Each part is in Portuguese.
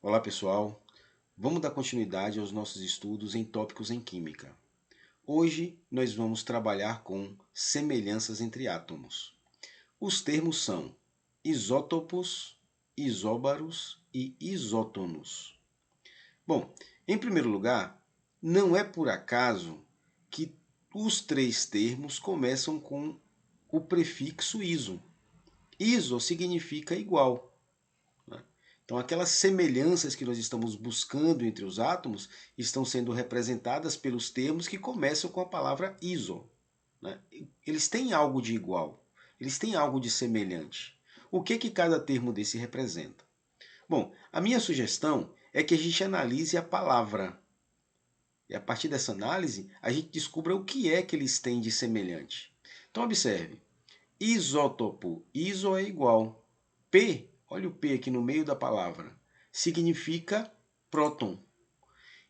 Olá pessoal, vamos dar continuidade aos nossos estudos em tópicos em química. Hoje nós vamos trabalhar com semelhanças entre átomos. Os termos são isótopos, isóbaros e isótonos. Bom, em primeiro lugar, não é por acaso que os três termos começam com o prefixo iso. Iso significa igual. Então, aquelas semelhanças que nós estamos buscando entre os átomos estão sendo representadas pelos termos que começam com a palavra iso. Eles têm algo de igual, eles têm algo de semelhante. O que cada termo desse representa? Bom, a minha sugestão é que a gente analise a palavra. E a partir dessa análise, a gente descubra o que é que eles têm de semelhante. Então, observe. Isótopo, iso é igual. P, olha o P aqui no meio da palavra, significa próton.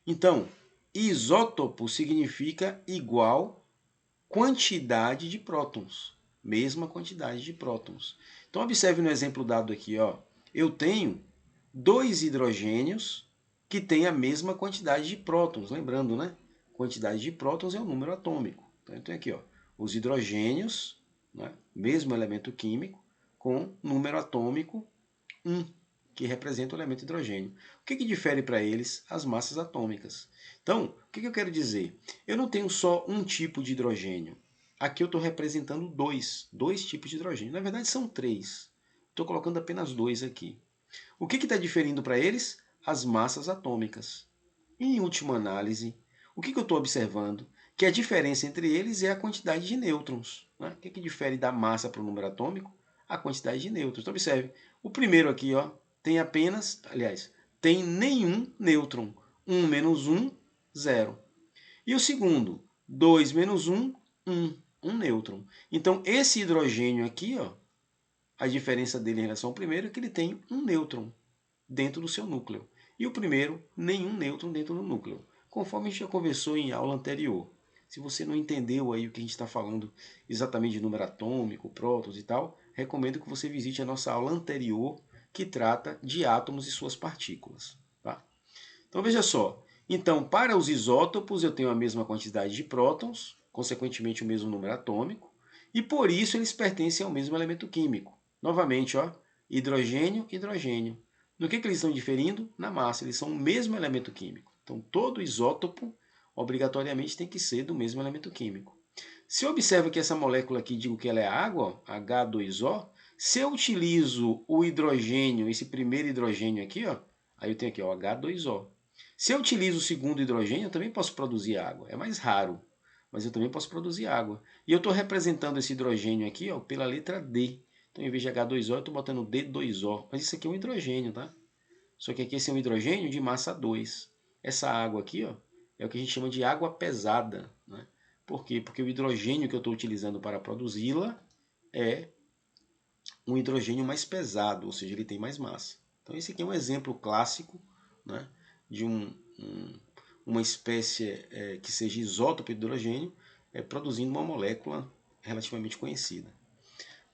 Então, isótopo significa igual quantidade de prótons. Mesma quantidade de prótons. Então, observe no exemplo dado aqui, ó. Eu tenho dois hidrogênios que têm a mesma quantidade de prótons. Lembrando, né? Quantidade de prótons é o número atômico. Então, eu tenho aqui, ó, os hidrogênios, né? Mesmo elemento químico, com número atômico 1, que representa o elemento hidrogênio. O que difere para eles? As massas atômicas. Então, o que eu quero dizer? Eu não tenho só um tipo de hidrogênio. Aqui eu estou representando dois tipos de hidrogênio. Na verdade, são três. Estou colocando apenas dois aqui. O que está diferindo para eles? As massas atômicas. Em última análise, o que eu estou observando? Que a diferença entre eles é a quantidade de nêutrons. Né? O que difere da massa para o número atômico? A quantidade de nêutrons. Então, observe, o primeiro aqui ó, tem apenas, aliás, tem nenhum nêutron. 1 menos 1, 0. E o segundo, 2 menos 1, 1. Um nêutron. Então, esse hidrogênio aqui, ó, a diferença dele em relação ao primeiro é que ele tem um nêutron dentro do seu núcleo. E o primeiro, nenhum nêutron dentro do núcleo. Conforme a gente já conversou em aula anterior. Se você não entendeu aí o que a gente está falando exatamente de número atômico, prótons e tal, recomendo que você visite a nossa aula anterior, que trata de átomos e suas partículas. Tá? Então veja só. Então, para os isótopos, eu tenho a mesma quantidade de prótons, consequentemente o mesmo número atômico, e por isso eles pertencem ao mesmo elemento químico. Novamente, ó, hidrogênio, hidrogênio. No que eles estão diferindo? Na massa, eles são o mesmo elemento químico. Então, todo isótopo obrigatoriamente tem que ser do mesmo elemento químico. Se eu observo que essa molécula aqui, digo que ela é água, H2O, se eu utilizo o hidrogênio, esse primeiro hidrogênio aqui, ó, aí eu tenho aqui ó, H2O. Se eu utilizo o segundo hidrogênio, eu também posso produzir água. É mais raro, mas eu também posso produzir água. E eu estou representando esse hidrogênio aqui ó, pela letra D. Então, em vez de H2O, eu estou botando D2O. Mas isso aqui é um hidrogênio, tá? Só que aqui esse é um hidrogênio de massa 2. Essa água aqui ó, é o que a gente chama de água pesada. Né? Por quê? Porque o hidrogênio que eu estou utilizando para produzi-la é um hidrogênio mais pesado, ou seja, ele tem mais massa. Então, esse aqui é um exemplo clássico, né, de uma espécie que seja isótopo de hidrogênio produzindo uma molécula relativamente conhecida.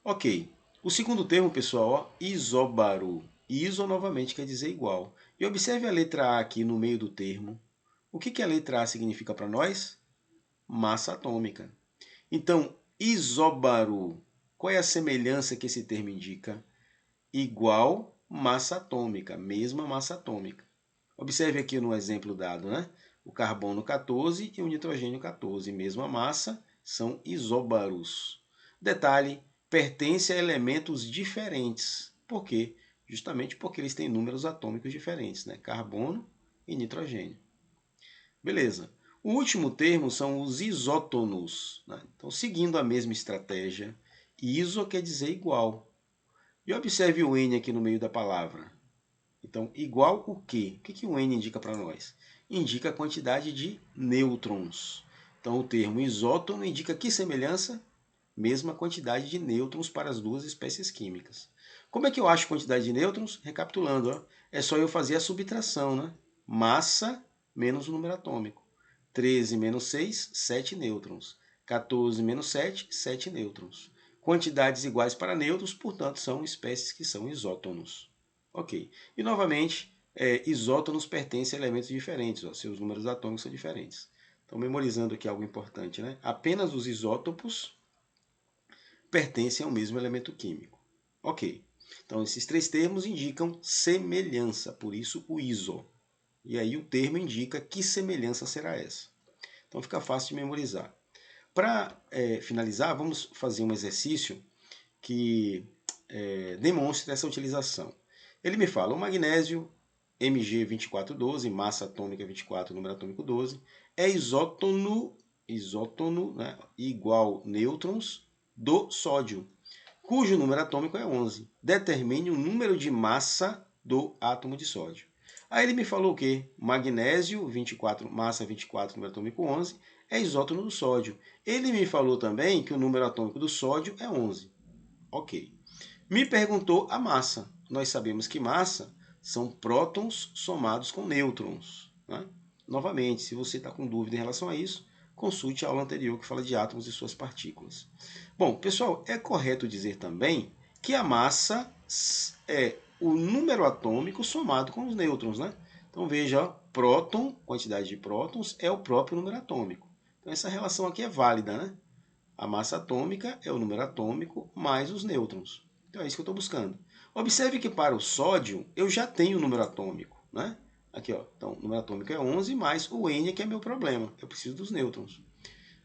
Ok. O segundo termo, pessoal, ó, isóbaro. Iso novamente quer dizer igual. E observe a letra A aqui no meio do termo. O que a letra A significa para nós? Massa atômica. Então, isóbaro, qual é a semelhança que esse termo indica? Igual massa atômica, mesma massa atômica. Observe aqui no exemplo dado, né? O carbono 14 e o nitrogênio 14, mesma massa, são isóbaros. Detalhe, pertence a elementos diferentes. Por quê? Justamente porque eles têm números atômicos diferentes, né? Carbono e nitrogênio. Beleza. O último termo são os isótonos. Né? Então, seguindo a mesma estratégia, iso quer dizer igual. E observe o N aqui no meio da palavra. Então, igual o quê? O que o N indica para nós? Indica a quantidade de nêutrons. Então, o termo isótono indica que semelhança? Mesma quantidade de nêutrons para as duas espécies químicas. Como é que eu acho a quantidade de nêutrons? Recapitulando, ó, é só eu fazer a subtração, né? Massa menos o número atômico. 13 menos 6, 7 nêutrons. 14 menos 7, 7 nêutrons. Quantidades iguais para nêutrons, portanto, são espécies que são isótonos. Ok. E, novamente, isótonos pertencem a elementos diferentes, ó, seus números atômicos são diferentes. Então, memorizando aqui algo importante, né? Apenas os isótopos pertencem ao mesmo elemento químico. Ok. Então, esses três termos indicam semelhança, por isso o iso. E aí o termo indica que semelhança será essa. Então, fica fácil de memorizar. Para finalizar, vamos fazer um exercício que demonstre essa utilização. Ele me fala, o magnésio Mg2412, massa atômica 24, número atômico 12, é isótono né, igual nêutrons do sódio, cujo número atômico é 11. Determine o número de massa do átomo de sódio. Aí ele me falou o quê? Magnésio 24, massa 24, número atômico 11, é isótono do sódio. Ele me falou também que o número atômico do sódio é 11. Ok. Me perguntou a massa. Nós sabemos que massa são prótons somados com nêutrons. Né? Novamente, se você está com dúvida em relação a isso, consulte a aula anterior que fala de átomos e suas partículas. Bom, pessoal, é correto dizer também que a massa é o número atômico somado com os nêutrons. Né? Então veja, próton, quantidade de prótons, é o próprio número atômico. Então essa relação aqui é válida. Né? A massa atômica é o número atômico mais os nêutrons. Então é isso que eu estou buscando. Observe que para o sódio eu já tenho o número atômico. Né? Aqui, ó. Então, o número atômico é 11, mais o N que é meu problema. Eu preciso dos nêutrons.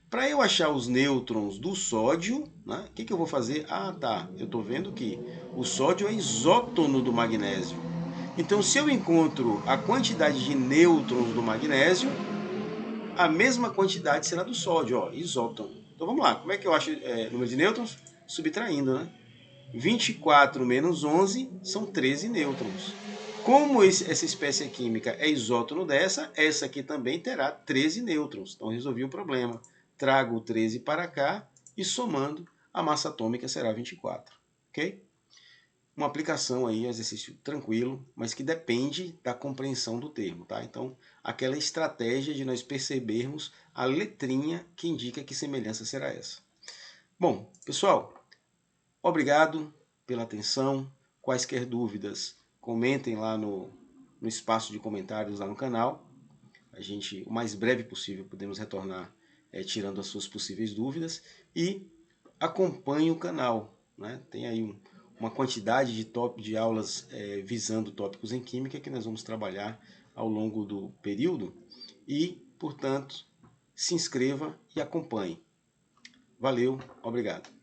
Para eu achar os nêutrons do sódio, né, o que eu vou fazer? Ah, tá. Eu estou vendo que o sódio é isótono do magnésio. Então, se eu encontro a quantidade de nêutrons do magnésio, a mesma quantidade será do sódio, ó, isótono. Então vamos lá, como é que eu acho número de nêutrons? Subtraindo, né? 24 menos 11 são 13 nêutrons. Como essa espécie química é isótono dessa, essa aqui também terá 13 nêutrons. Então resolvi o problema. Trago o 13 para cá e somando, a massa atômica será 24. Ok? Uma aplicação aí, um exercício tranquilo, mas que depende da compreensão do termo, tá? Então, aquela estratégia de nós percebermos a letrinha que indica que semelhança será essa. Bom, pessoal, obrigado pela atenção. Quaisquer dúvidas, comentem lá no espaço de comentários lá no canal. A gente, o mais breve possível, podemos retornar tirando as suas possíveis dúvidas e acompanhe o canal, né? Tem aí uma quantidade de aulas visando tópicos em química que nós vamos trabalhar ao longo do período e, portanto, se inscreva e acompanhe. Valeu, obrigado.